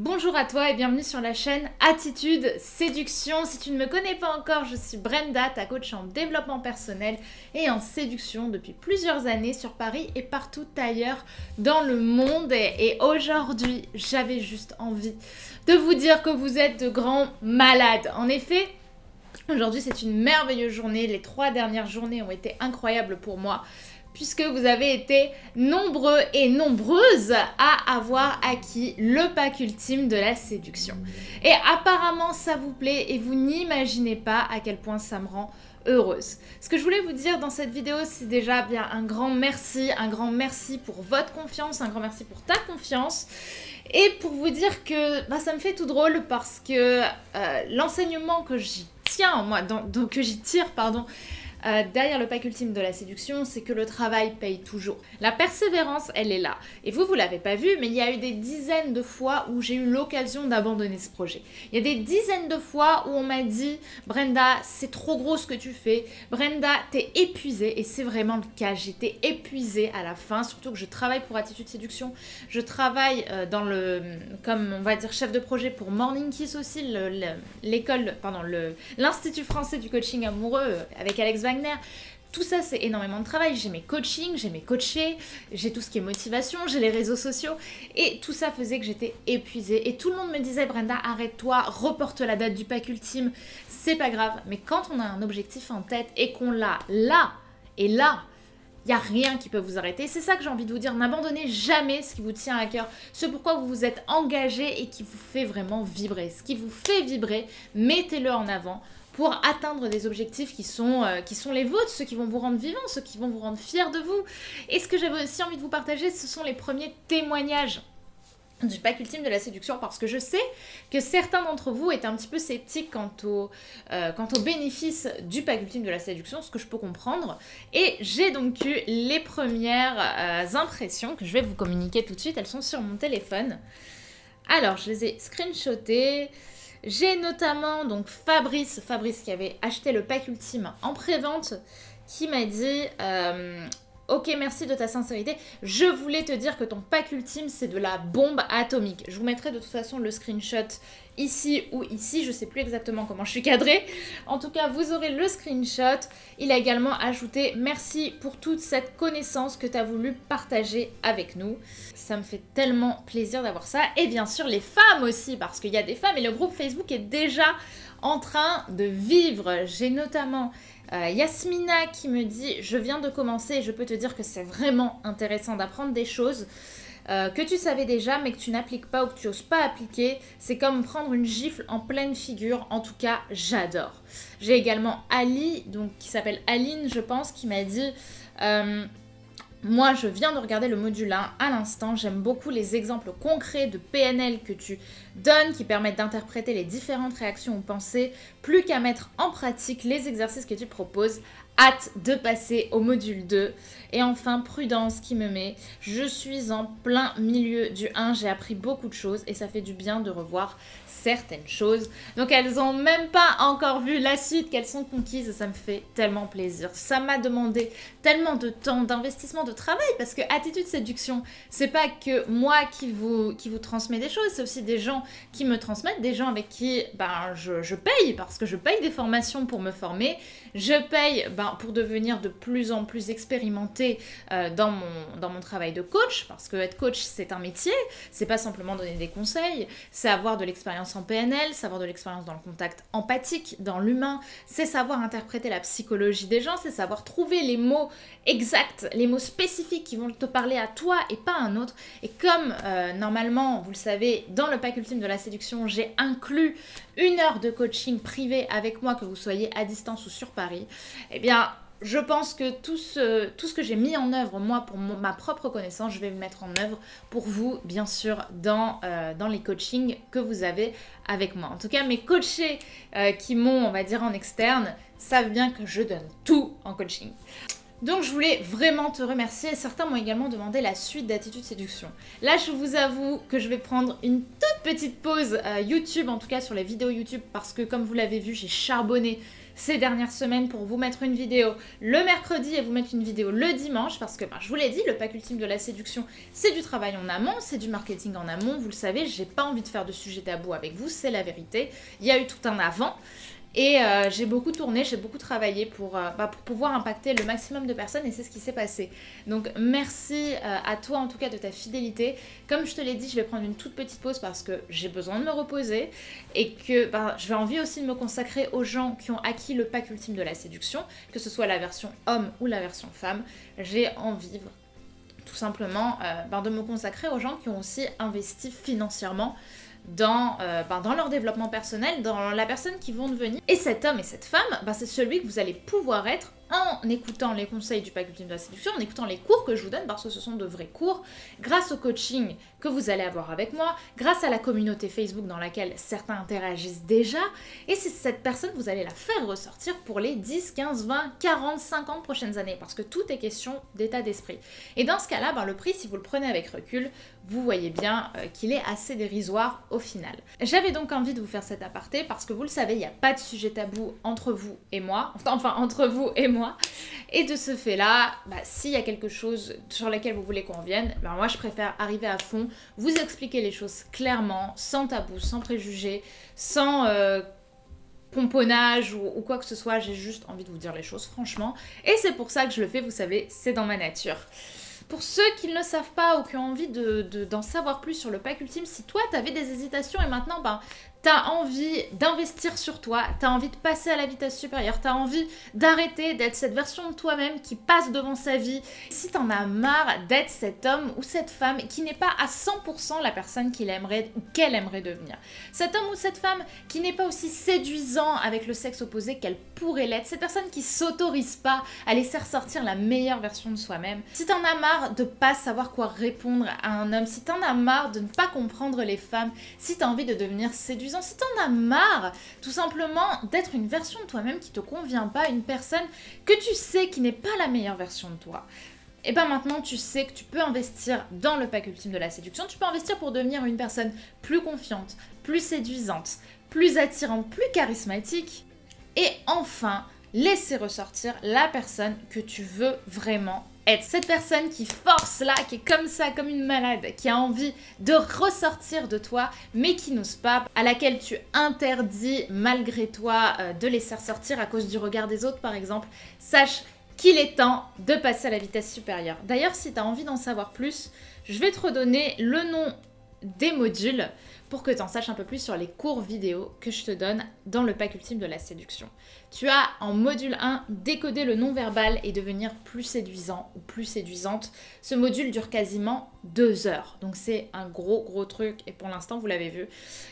Bonjour à toi et bienvenue sur la chaîne Attitude Séduction. Si tu ne me connais pas encore, je suis Brenda, ta coach en développement personnel et en séduction depuis plusieurs années sur Paris et partout ailleurs dans le monde. Et aujourd'hui, j'avais juste envie de vous dire que vous êtes de grands malades. En effet, aujourd'hui c'est une merveilleuse journée. Les 3 dernières journées ont été incroyables pour moi, puisque vous avez été nombreux et nombreuses à avoir acquis le pack ultime de la séduction. Et apparemment ça vous plaît et vous n'imaginez pas à quel point ça me rend heureuse. Ce que je voulais vous dire dans cette vidéo, c'est déjà bien un grand merci pour votre confiance, un grand merci pour ta confiance. Et pour vous dire que ça me fait tout drôle parce que l'enseignement que j'y tiens, que j'y tire, derrière le pack ultime de la séduction, c'est que le travail paye toujours. La persévérance, elle est là. Et vous l'avez pas vu, mais il y a eu des dizaines de fois où j'ai eu l'occasion d'abandonner ce projet. Il y a des dizaines de fois où on m'a dit « Brenda, c'est trop gros ce que tu fais. Brenda, t'es épuisée. » Et c'est vraiment le cas. J'étais épuisée à la fin, surtout que je travaille pour Attitude Séduction. Je travaille comme on va dire chef de projet pour Morning Kiss aussi, l'Institut français du coaching amoureux avec Alex Wagner. Tout ça, c'est énormément de travail. J'ai mes coachings, j'ai mes coachés, j'ai tout ce qui est motivation, j'ai les réseaux sociaux. Et tout ça faisait que j'étais épuisée. Et tout le monde me disait, Brenda, arrête-toi, reporte la date du pack ultime. C'est pas grave. Mais quand on a un objectif en tête et qu'on l'a là, et là, il n'y a rien qui peut vous arrêter. C'est ça que j'ai envie de vous dire. N'abandonnez jamais ce qui vous tient à cœur, ce pourquoi vous vous êtes engagé et qui vous fait vraiment vibrer. Ce qui vous fait vibrer, mettez-le en avant pour atteindre des objectifs qui sont les vôtres, ceux qui vont vous rendre vivants, ceux qui vont vous rendre fiers de vous. Et ce que j'avais aussi envie de vous partager, ce sont les premiers témoignages du pack ultime de la séduction, parce que je sais que certains d'entre vous étaient un petit peu sceptiques quant au bénéfice du pack ultime de la séduction, ce que je peux comprendre. Et j'ai donc eu les premières impressions que je vais vous communiquer tout de suite. Elles sont sur mon téléphone. Alors, je les ai screenshotées. J'ai notamment donc Fabrice qui avait acheté le pack ultime en pré-vente, qui m'a dit ok, merci de ta sincérité. Je voulais te dire que ton pack ultime, c'est de la bombe atomique. Je vous mettrai de toute façon le screenshot ici ou ici. Je ne sais plus exactement comment je suis cadrée. En tout cas, vous aurez le screenshot. Il a également ajouté merci pour toute cette connaissance que tu as voulu partager avec nous. Ça me fait tellement plaisir d'avoir ça. Et bien sûr, les femmes aussi, parce qu'il y a des femmes et le groupe Facebook est déjà en train de vivre. J'ai notamment Yasmina qui me dit « Je viens de commencer et je peux te dire que c'est vraiment intéressant d'apprendre des choses que tu savais déjà mais que tu n'appliques pas ou que tu n'oses pas appliquer. C'est comme prendre une gifle en pleine figure. En tout cas, j'adore. » J'ai également Ali, donc, qui s'appelle Aline, je pense, qui m'a dit moi, je viens de regarder le module 1 à l'instant. J'aime beaucoup les exemples concrets de PNL que tu donnes qui permettent d'interpréter les différentes réactions ou pensées. Plus qu'à mettre en pratique les exercices que tu proposes. Hâte de passer au module 2. Et enfin, Prudence qui me met « Je suis en plein milieu du 1. J'ai appris beaucoup de choses et ça fait du bien de revoir certaines choses. » Donc elles n'ont même pas encore vu la suite, qu'elles sont conquises et ça me fait tellement plaisir. Ça m'a demandé tellement de temps, d'investissement, de travail, parce que Attitude Séduction, c'est pas que moi qui vous transmets des choses, c'est aussi des gens qui me transmettent, des gens avec qui je paye, parce que je paye des formations pour me former, je paye pour devenir de plus en plus expérimentée dans mon travail de coach, parce que être coach c'est un métier, c'est pas simplement donner des conseils, c'est avoir de l'expérience en PNL, c'est avoir de l'expérience dans le contact empathique, dans l'humain, c'est savoir interpréter la psychologie des gens, c'est savoir trouver les mots exacts, les mots spécifiques qui vont te parler à toi et pas à un autre. Et comme normalement, vous le savez, dans le pack ultime de la séduction, j'ai inclus 1 heure de coaching privé avec moi, que vous soyez à distance ou sur Paris, eh bien, je pense que tout ce que j'ai mis en œuvre, moi, pour ma propre connaissance, je vais me mettre en œuvre pour vous, bien sûr, dans les coachings que vous avez avec moi. En tout cas, mes coachés qui m'ont, on va dire, en externe, savent bien que je donne tout en coaching. Donc je voulais vraiment te remercier. Certains m'ont également demandé la suite d'Attitude Séduction. Là, je vous avoue que je vais prendre une toute petite pause YouTube, en tout cas sur les vidéos YouTube, parce que comme vous l'avez vu, j'ai charbonné ces dernières semaines pour vous mettre une vidéo le mercredi et vous mettre une vidéo le dimanche parce que je vous l'ai dit, le pack ultime de la séduction, c'est du travail en amont, c'est du marketing en amont, vous le savez, j'ai pas envie de faire de sujet tabou avec vous, c'est la vérité. Il y a eu tout un avant. Et j'ai beaucoup tourné, j'ai beaucoup travaillé pour pouvoir impacter le maximum de personnes et c'est ce qui s'est passé. Donc merci à toi en tout cas de ta fidélité. Comme je te l'ai dit, je vais prendre une toute petite pause parce que j'ai besoin de me reposer et que je vais envie aussi de me consacrer aux gens qui ont acquis le pack ultime de la séduction, que ce soit la version homme ou la version femme. J'ai envie tout simplement de me consacrer aux gens qui ont aussi investi financièrement dans leur développement personnel, dans la personne qu'ils vont devenir. Et cet homme et cette femme, c'est celui que vous allez pouvoir être en écoutant les conseils du pack ultime de la séduction, en écoutant les cours que je vous donne, parce que ce sont de vrais cours, grâce au coaching que vous allez avoir avec moi, grâce à la communauté Facebook dans laquelle certains interagissent déjà, et c'est cette personne, vous allez la faire ressortir pour les 10, 15, 20, 40, 50 prochaines années, parce que tout est question d'état d'esprit. Et dans ce cas-là, le prix, si vous le prenez avec recul, vous voyez bien qu'il est assez dérisoire au final. J'avais donc envie de vous faire cet aparté, parce que vous le savez, il n'y a pas de sujet tabou entre vous et moi, enfin entre vous et moi. Et de ce fait-là, s'il y a quelque chose sur lequel vous voulez qu'on revienne, moi je préfère arriver à fond, vous expliquer les choses clairement, sans tabou, sans préjugés, sans pomponnage ou quoi que ce soit, j'ai juste envie de vous dire les choses franchement. Et c'est pour ça que je le fais, vous savez, c'est dans ma nature. Pour ceux qui ne le savent pas ou qui ont envie d'en savoir plus sur le pack ultime, si toi t'avais des hésitations et maintenant t'as envie d'investir sur toi, t'as envie de passer à la vitesse supérieure, t'as envie d'arrêter d'être cette version de toi-même qui passe devant sa vie, si t'en as marre d'être cet homme ou cette femme qui n'est pas à 100% la personne qu'il aimerait ou qu'elle aimerait devenir, cet homme ou cette femme qui n'est pas aussi séduisant avec le sexe opposé qu'elle pourrait l'être, cette personne qui s'autorise pas à laisser ressortir la meilleure version de soi-même, si t'en as marre de pas savoir quoi répondre à un homme, si t'en as marre de ne pas comprendre les femmes, si t'as envie de devenir séduisant, si t'en as marre tout simplement d'être une version de toi-même qui te convient pas, une personne que tu sais qui n'est pas la meilleure version de toi, et maintenant tu sais que tu peux investir dans le pack ultime de la séduction, tu peux investir pour devenir une personne plus confiante, plus séduisante, plus attirante, plus charismatique, et enfin laisser ressortir la personne que tu veux vraiment être. Cette personne qui force là, qui est comme ça, comme une malade, qui a envie de ressortir de toi, mais qui n'ose pas, à laquelle tu interdis malgré toi de laisser ressortir à cause du regard des autres par exemple, sache qu'il est temps de passer à la vitesse supérieure. D'ailleurs, si tu as envie d'en savoir plus, je vais te redonner le nom des modules pour que tu en saches un peu plus sur les cours vidéo que je te donne dans le pack ultime de la séduction. Tu as en module 1 décoder le non-verbal et devenir plus séduisant ou plus séduisante. Ce module dure quasiment 2 heures, donc c'est un gros truc et pour l'instant vous l'avez vu,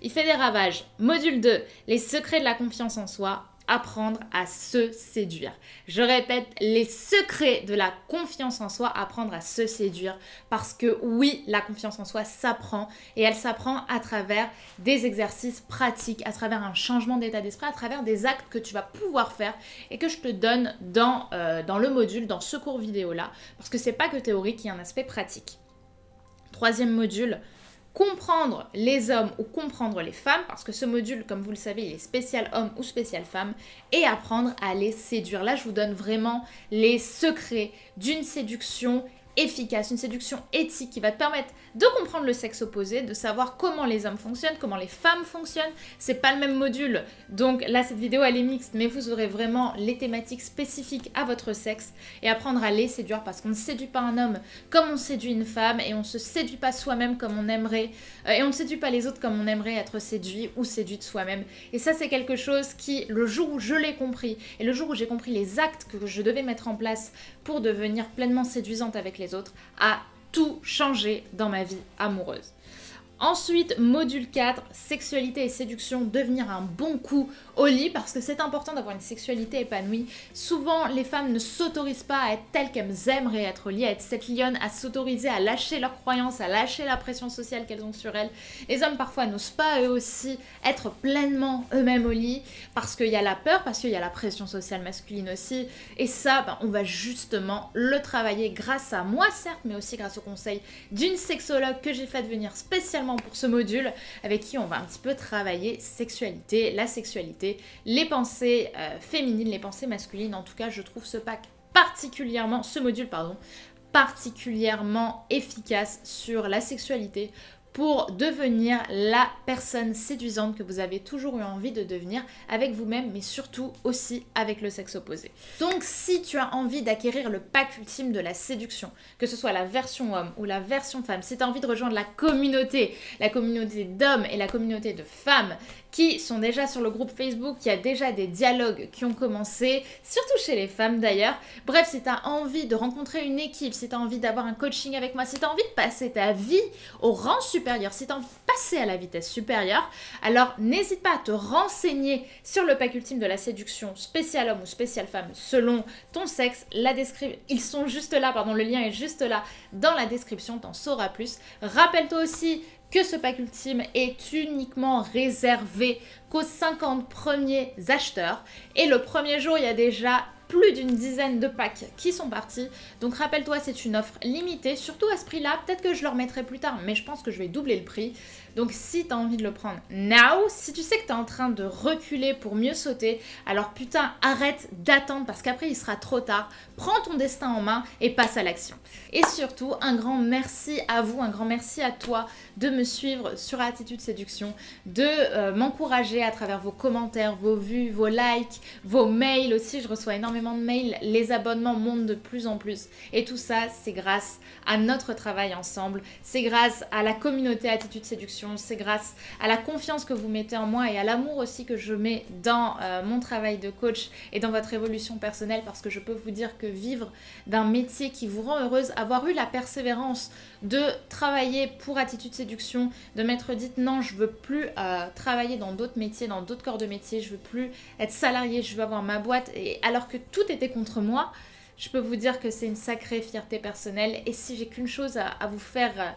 il fait des ravages. Module 2, les secrets de la confiance en soi. Apprendre à se séduire. Je répète, les secrets de la confiance en soi, apprendre à se séduire. Parce que oui, la confiance en soi s'apprend et elle s'apprend à travers des exercices pratiques, à travers un changement d'état d'esprit, à travers des actes que tu vas pouvoir faire et que je te donne dans le module, dans ce cours vidéo-là. Parce que c'est pas que théorique, il y a un aspect pratique. 3e module, comprendre les hommes ou comprendre les femmes, parce que ce module, comme vous le savez, il est spécial homme ou spécial femme, et apprendre à les séduire. Là, je vous donne vraiment les secrets d'une séduction efficace, une séduction éthique qui va te permettre de comprendre le sexe opposé, de savoir comment les hommes fonctionnent, comment les femmes fonctionnent. C'est pas le même module, donc là cette vidéo elle est mixte, mais vous aurez vraiment les thématiques spécifiques à votre sexe et apprendre à les séduire parce qu'on ne séduit pas un homme comme on séduit une femme et on se séduit pas soi-même comme on aimerait et on ne séduit pas les autres comme on aimerait être séduit ou séduite soi-même. Et ça c'est quelque chose qui, le jour où je l'ai compris et le jour où j'ai compris les actes que je devais mettre en place pour devenir pleinement séduisante avec les autres, a tout changé dans ma vie amoureuse. Ensuite, module 4, sexualité et séduction, devenir un bon coup au lit, parce que c'est important d'avoir une sexualité épanouie. Souvent, les femmes ne s'autorisent pas à être telles qu'elles aimeraient être au lit, à être cette lionne, à s'autoriser à lâcher leurs croyances, à lâcher la pression sociale qu'elles ont sur elles. Les hommes, parfois, n'osent pas eux aussi être pleinement eux-mêmes au lit, parce qu'il y a la peur, parce qu'il y a la pression sociale masculine aussi. Et ça, on va justement le travailler grâce à moi, certes, mais aussi grâce au conseil d'une sexologue que j'ai fait venir spécialement spécialement pour ce module avec qui on va un petit peu travailler sexualité, la sexualité, les pensées féminines, les pensées masculines. En tout cas, je trouve ce module particulièrement efficace sur la sexualité pour devenir la personne séduisante que vous avez toujours eu envie de devenir avec vous-même, mais surtout aussi avec le sexe opposé. Donc si tu as envie d'acquérir le pack ultime de la séduction, que ce soit la version homme ou la version femme, si tu as envie de rejoindre la communauté d'hommes et la communauté de femmes qui sont déjà sur le groupe Facebook, il y a déjà des dialogues qui ont commencé, surtout chez les femmes d'ailleurs. Bref, si tu as envie de rencontrer une équipe, si tu as envie d'avoir un coaching avec moi, si tu as envie de passer ta vie au rang supérieur, si tu as envie de passer à la vitesse supérieure, alors n'hésite pas à te renseigner sur le pack ultime de la séduction spécial homme ou spécial femme selon ton sexe. Ils sont juste là, pardon, le lien est juste là dans la description, t'en sauras plus. Rappelle-toi aussi que ce pack ultime est uniquement réservé qu'aux 50 premiers acheteurs. Et le premier jour, il y a déjà plus d'une dizaine de packs qui sont partis. Donc rappelle-toi, c'est une offre limitée, surtout à ce prix-là. Peut-être que je le remettrai plus tard, mais je pense que je vais doubler le prix. Donc si tu as envie de le prendre now, si tu sais que tu es en train de reculer pour mieux sauter, alors putain, arrête d'attendre parce qu'après il sera trop tard. Prends ton destin en main et passe à l'action. Et surtout, un grand merci à vous, un grand merci à toi de me suivre sur Attitude Séduction, de m'encourager à travers vos commentaires, vos vues, vos likes, vos mails aussi. Je reçois énormément de mails, les abonnements montent de plus en plus. Et tout ça, c'est grâce à notre travail ensemble, c'est grâce à la communauté Attitude Séduction, c'est grâce à la confiance que vous mettez en moi et à l'amour aussi que je mets dans mon travail de coach et dans votre évolution personnelle, parce que je peux vous dire que vivre d'un métier qui vous rend heureuse, avoir eu la persévérance de travailler pour Attitude Séduction, de m'être dit non, je veux plus travailler dans d'autres métiers, dans d'autres corps de métier, je veux plus être salariée, je veux avoir ma boîte, et alors que tout était contre moi, je peux vous dire que c'est une sacrée fierté personnelle. Et si j'ai qu'une chose à vous faire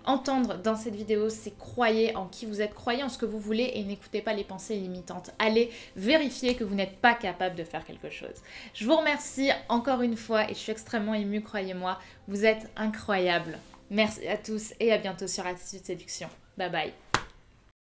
entendre dans cette vidéo, c'est croyez en qui vous êtes, croyez en ce que vous voulez et n'écoutez pas les pensées limitantes. Allez vérifier que vous n'êtes pas capable de faire quelque chose. Je vous remercie encore une fois et je suis extrêmement émue, croyez-moi, vous êtes incroyables. Merci à tous et à bientôt sur Attitude Séduction. Bye bye.